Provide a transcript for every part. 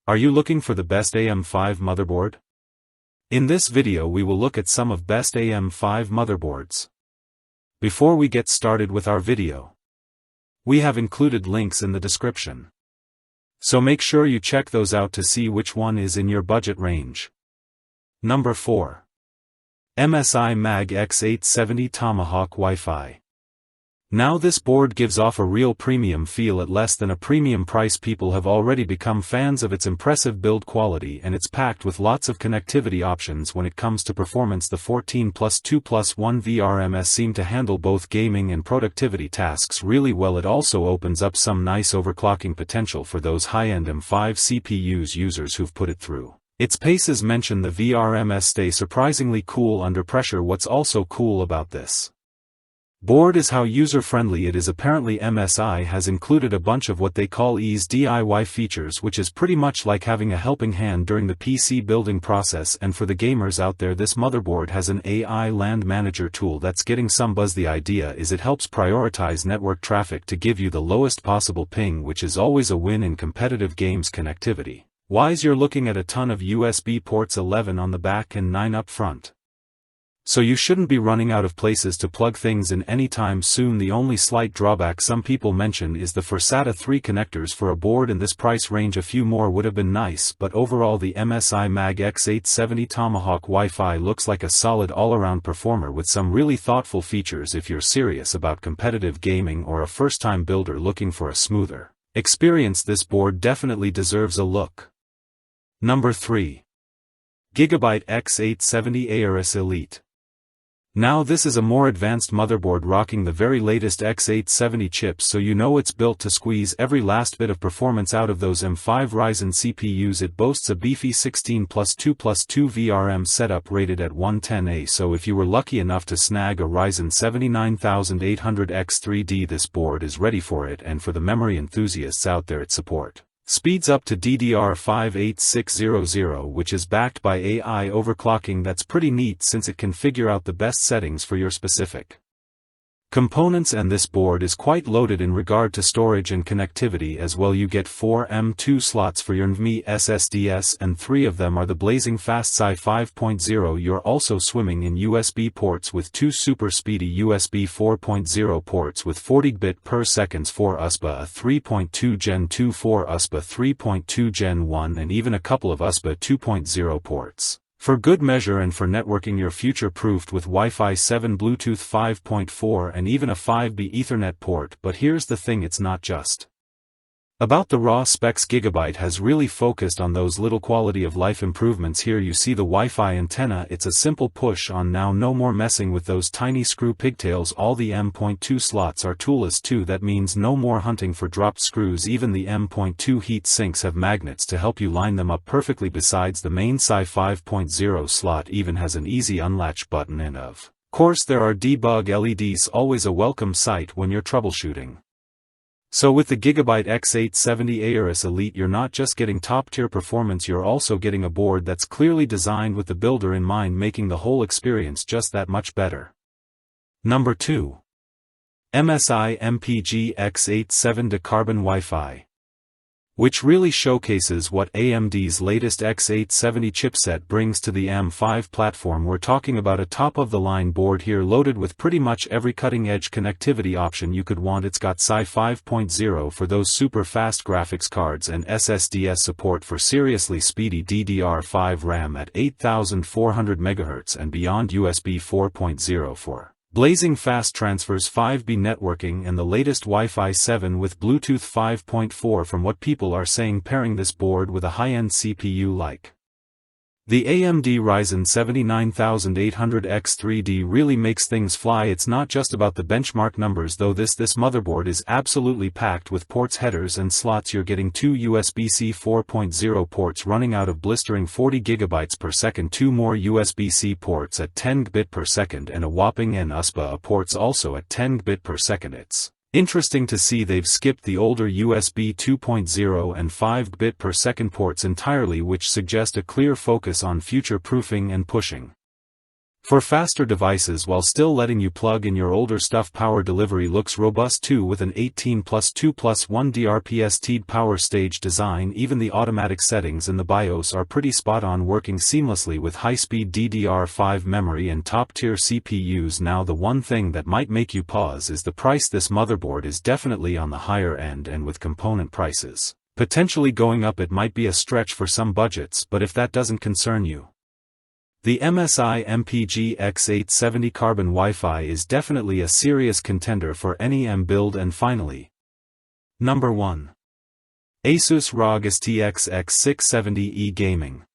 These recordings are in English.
Are you looking for the best AM5 motherboard? In this video we will look at some of best AM5 motherboards. Before we get started with our video, we have included links in the description. So make sure you check those out to see which one is in your budget range. Number 4. MSI MPG X8 70 Tomahawk Wi-Fi. Now this board gives off a real premium feel at less than a premium price. People have already become fans of its impressive build quality, and it's packed with lots of connectivity options. When it comes to performance, the 14+2+1 VRMs seem to handle both gaming and productivity tasks really well. It also opens up some nice overclocking potential for those high-end M5 CPUs users who've put it through its paces. Mention the VRMs stay surprisingly cool under pressure. What's also cool about this board is how user-friendly it is. Apparently MSI has included a bunch of what they call easy DIY features, which is pretty much like having a helping hand during the PC building process. And for the gamers out there, this motherboard has an AI land manager tool that's getting some buzz. The idea is it helps prioritize network traffic to give you the lowest possible ping, which is always a win in competitive games connectivity. Wise, you're looking at a ton of USB ports, 11 on the back and 9 up front. So you shouldn't be running out of places to plug things in anytime soon. The only slight drawback some people mention is the SATA 3 connectors. For a board in this price range, a few more would have been nice, but overall the MSI MPG X8 70 Tomahawk Wi-Fi looks like a solid all-around performer with some really thoughtful features. If you're serious about competitive gaming or a first-time builder looking for a smoother experience, this board definitely deserves a look. Number 3. Gigabyte X8 70 Aorus Elite. Now this is a more advanced motherboard rocking the very latest X8 70 chips, so you know it's built to squeeze every last bit of performance out of those M5 Ryzen CPUs. It boasts a beefy 16+2+2 VRM setup rated at 110A, so if you were lucky enough to snag a Ryzen 79800X3D, this board is ready for it. And for the memory enthusiasts out there, it supports speeds up to DDR5 8600, which is backed by AI overclocking. That's pretty neat since it can figure out the best settings for your specific components, and this board is quite loaded in regard to storage and connectivity as well. You get 4 M.2 slots for your NVMe SSDs, and 3 of them are the blazing fast SI 5.0. You're also swimming in USB ports with 2 super speedy USB 4.0 ports with 40 Gbps per second, 4 USB, a 3.2 Gen 2, 4 USB 3.2 Gen 1, and even a couple of USB 2.0 ports. For good measure, and for networking, you're future-proofed with Wi-Fi 7, Bluetooth 5.4, and even a 5B Ethernet port. But here's the thing, it's not just about the raw specs. Gigabyte has really focused on those little quality of life improvements. Here you see the Wi-Fi antenna. It's a simple push on now, no more messing with those tiny screw pigtails. All the M.2 slots are toolless too. That means no more hunting for dropped screws. Even the M.2 heat sinks have magnets to help you line them up perfectly. Besides, the main SI 5.0 slot even has an easy unlatch button, and of course there are debug LEDs, always a welcome sight when you're troubleshooting. So with the Gigabyte X8 70 Aorus Elite, you're not just getting top-tier performance, you're also getting a board that's clearly designed with the builder in mind, making the whole experience just that much better. Number 2. MSI MPG X8 7 Carbon Wi-Fi, which really showcases what AMD's latest X8 70 chipset brings to the AM5 platform. We're talking about a top-of-the-line board here, loaded with pretty much every cutting-edge connectivity option you could want. It's got SI 5.0 for those super-fast graphics cards, and SSDs support for seriously speedy DDR5 RAM at 8400 MHz and beyond, USB 4.0 for blazing fast transfers, 5B networking, and the latest Wi-Fi 7 with Bluetooth 5.4. From what people are saying, pairing this board with a high-end CPU like the AMD Ryzen 79800X3D really makes things fly. It's not just about the benchmark numbers though. This motherboard is absolutely packed with ports, headers, and slots. You're getting 2 USB-C 4.0 ports running out of blistering 40 GB per second, 2 more USB-C ports at 10 Gbps per second, and a whopping N USB ports also at 10 Gbps per second. It's interesting to see they've skipped the older USB 2.0 and 5 Gbps per second ports entirely, which suggest a clear focus on future-proofing and pushing For faster devices while still letting you plug in your older stuff, power delivery looks robust too, with an 18+2+1 DRPS TED power stage design. Even the automatic settings in the BIOS are pretty spot on, working seamlessly with high-speed DDR5 memory and top-tier CPUs. Now the one thing that might make you pause is the price. This motherboard is definitely on the higher end, and with component prices potentially going up, it might be a stretch for some budgets, but if that doesn't concern you, the MSI MPG X8 70 carbon Wi-Fi is definitely a serious contender for any M build. And finally, number 1. Asus Rog STX X6 70E Gaming.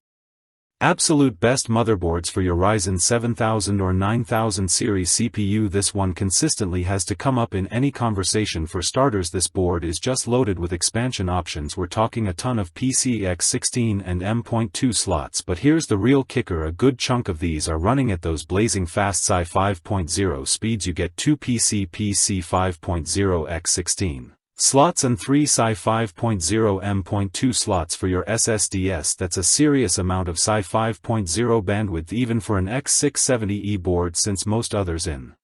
Absolute best motherboards for your Ryzen 7000 or 9000 series CPU. This one consistently has to come up in any conversation. For starters, this board is just loaded with expansion options. We're talking a ton of PCIe 16 and M.2 slots, but here's the real kicker: a good chunk of these are running at those blazing fast SI 5.0 speeds. You get 2 PC 5.0 x16 slots and 3 SI 5.0 M.2 slots for your SSDs. That's a serious amount of SI 5.0 bandwidth even for an X670E board, since most others in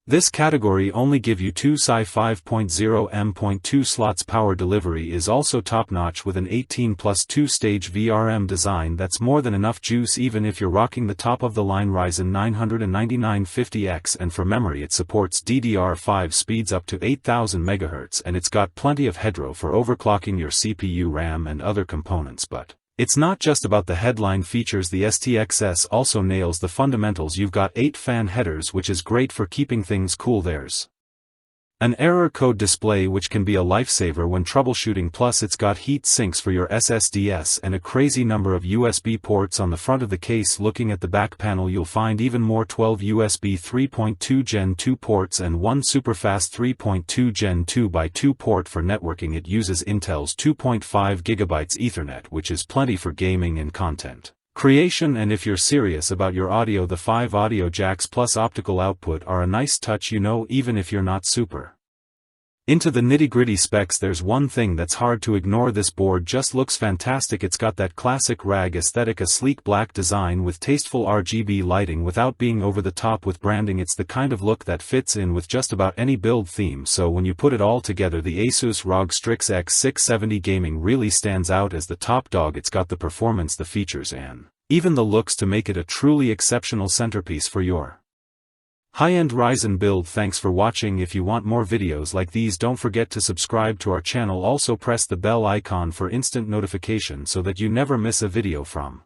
this category only give you 2 SI 5.0 M.2 slots. Power delivery is also top-notch with an 18+2 stage VRM design. That's more than enough juice even if you're rocking the top-of-the-line Ryzen 99950X, and for memory it supports DDR5 speeds up to 8000 MHz, and it's got plenty of headroom for overclocking your CPU, RAM and other components. But it's not just about the headline features. The STXS also nails the fundamentals. You've got 8 fan headers, which is great for keeping things cool. There's an error code display, which can be a lifesaver when troubleshooting. Plus it's got heat sinks for your SSDs and a crazy number of USB ports on the front of the case. Looking at the back panel, you'll find even more: 12 USB 3.2 Gen 2 ports and one superfast 3.2 Gen 2x2 port for networking. It uses Intel's 2.5 GB Ethernet, which is plenty for gaming and content creation. And if you're serious about your audio, the 5 audio jacks plus optical output are a nice touch, even if you're not super into the nitty-gritty specs. There's one thing that's hard to ignore: this board just looks fantastic. It's got that classic RAG aesthetic, a sleek black design with tasteful RGB lighting without being over the top with branding. It's the kind of look that fits in with just about any build theme. So when you put it all together, the Asus Rog STX X6 70 Gaming really stands out as the top dog. It's got the performance, the features, and even the looks to make it a truly exceptional centerpiece for your high-end Ryzen build. Thanks for watching. If you want more videos like these, don't forget to subscribe to our channel. Also press the bell icon for instant notification so that you never miss a video from